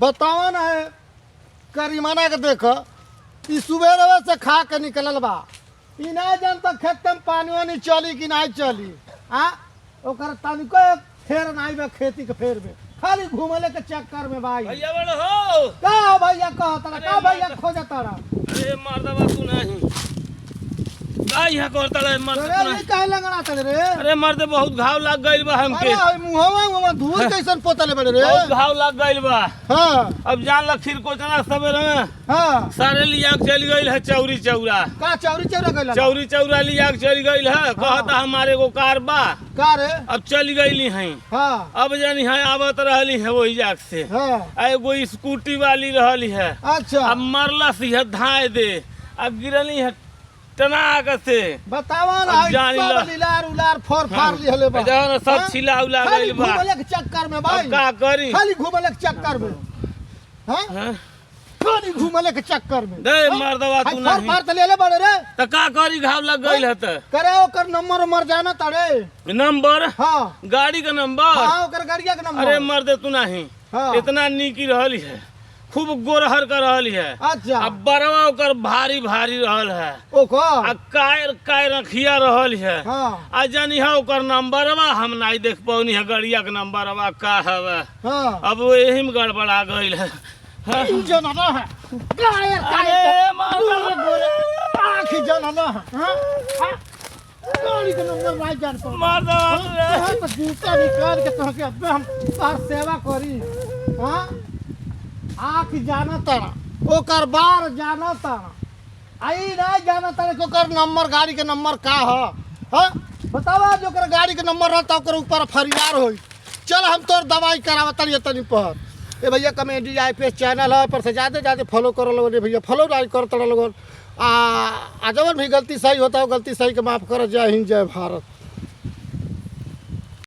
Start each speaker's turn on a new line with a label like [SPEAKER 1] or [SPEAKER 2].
[SPEAKER 1] बतावा ना है करीमाना के देख ई सुबेरे से खा के निकलल बा ई नहीं जानता खेत में पानी वानी चली कि नहीं चली आ ओकर तनिको फेर नहीं बा खेती के फेर में खाली घूमले के चक्कर में भाई
[SPEAKER 2] भैया बड़ हो
[SPEAKER 1] का भैया कहता का भैया खोजता रहा
[SPEAKER 2] अरे मर्दवा तू नहीं का यहाँ करता है मर्द तू
[SPEAKER 1] अरे
[SPEAKER 2] नहीं
[SPEAKER 1] काहे लगना चल रे
[SPEAKER 2] अरे मर्द बहुत घाव लग गइल बा हमके
[SPEAKER 1] अरे मुहवा धूल कैसन पोतले बड़े रे
[SPEAKER 2] बहुत घाव लग गइल बा
[SPEAKER 1] हां
[SPEAKER 2] अब जान लग खीर कोचना सवेरे में
[SPEAKER 1] हां
[SPEAKER 2] सारे लिया के चली गइल है चौरी चौरा
[SPEAKER 1] का चौरी चौरा गइल
[SPEAKER 2] चौरी चौरा लिया के चली गइल है कहता हमारे को कार बा
[SPEAKER 1] का रे
[SPEAKER 2] अब चली गइली हैं
[SPEAKER 1] हां
[SPEAKER 2] अब जानी है आवत रहली है वही जाग से
[SPEAKER 1] हां
[SPEAKER 2] एगो स्कूटी वाली रहली है
[SPEAKER 1] अच्छा
[SPEAKER 2] अब मरला सी धाए दे अब गिरली है टनाक से
[SPEAKER 1] बतावा ना
[SPEAKER 2] अब जानी ला।
[SPEAKER 1] सब लीलार उलार फोर फार लिहले बा
[SPEAKER 2] जहाँ सब
[SPEAKER 1] हाँ?
[SPEAKER 2] छिला उला
[SPEAKER 1] खाली
[SPEAKER 2] गइल बा
[SPEAKER 1] घूमले के चक्कर में
[SPEAKER 2] अब
[SPEAKER 1] भाई
[SPEAKER 2] का करी
[SPEAKER 1] खाली घूमले के चक्कर में हां
[SPEAKER 2] हाँ?
[SPEAKER 1] खाली घूमले के चक्कर में
[SPEAKER 2] दे मर्दवा तू
[SPEAKER 1] फोर
[SPEAKER 2] नहीं
[SPEAKER 1] फार त लेले बड़े रे
[SPEAKER 2] त का करी घाव लग गइल है त
[SPEAKER 1] करे ओकर नंबर मर जाना तड़े
[SPEAKER 2] नंबर
[SPEAKER 1] हां
[SPEAKER 2] गाड़ी का नंबर
[SPEAKER 1] हां ओकर गाड़िया के नंबर
[SPEAKER 2] अरे मर्दे तू नहीं
[SPEAKER 1] हाँ।
[SPEAKER 2] इतना नीकी रहली है खूब गोरहर कर रहली है
[SPEAKER 1] अच्छा
[SPEAKER 2] अब बरवा ओकर भारी भारी रहल है
[SPEAKER 1] ओको
[SPEAKER 2] आ कायर रखिया रहल है
[SPEAKER 1] हां
[SPEAKER 2] आ जानी है ओकर नंबरवा हम नहीं देख पौनी है गाड़िया के नंबरवा का हवे
[SPEAKER 1] हां
[SPEAKER 2] अब वो यही में गड़बड़ा गइल है हाँ।
[SPEAKER 1] जनना है कायर
[SPEAKER 2] अरे मार
[SPEAKER 1] आखी जनना है हां गाड़ी के नंबर नहीं जान पा
[SPEAKER 2] मार दो
[SPEAKER 1] हाँ, तो जूता निकाल के कह के अब हम तार सेवा करी हाँ आँख जाना तारा ओकर बार जाना तारा आई नहीं जाना तारा कि ओकर नंबर गाड़ी के नंबर का है हाँ बतावा जो ओकर गाड़ी के नंबर रहता ओकर ऊपर फरियार होई चल हम तोर दवाई करावता ये तनी पर ए भैया कॉमेडी IPS चैनल है पर से ज़्यादा फॉलो करो लोगों भैया फॉलो लाइक करो तड़ा लोगों आ जवन भी गलती सही होता है गलती सही के माफ़ करो जय हिंद जय भारत।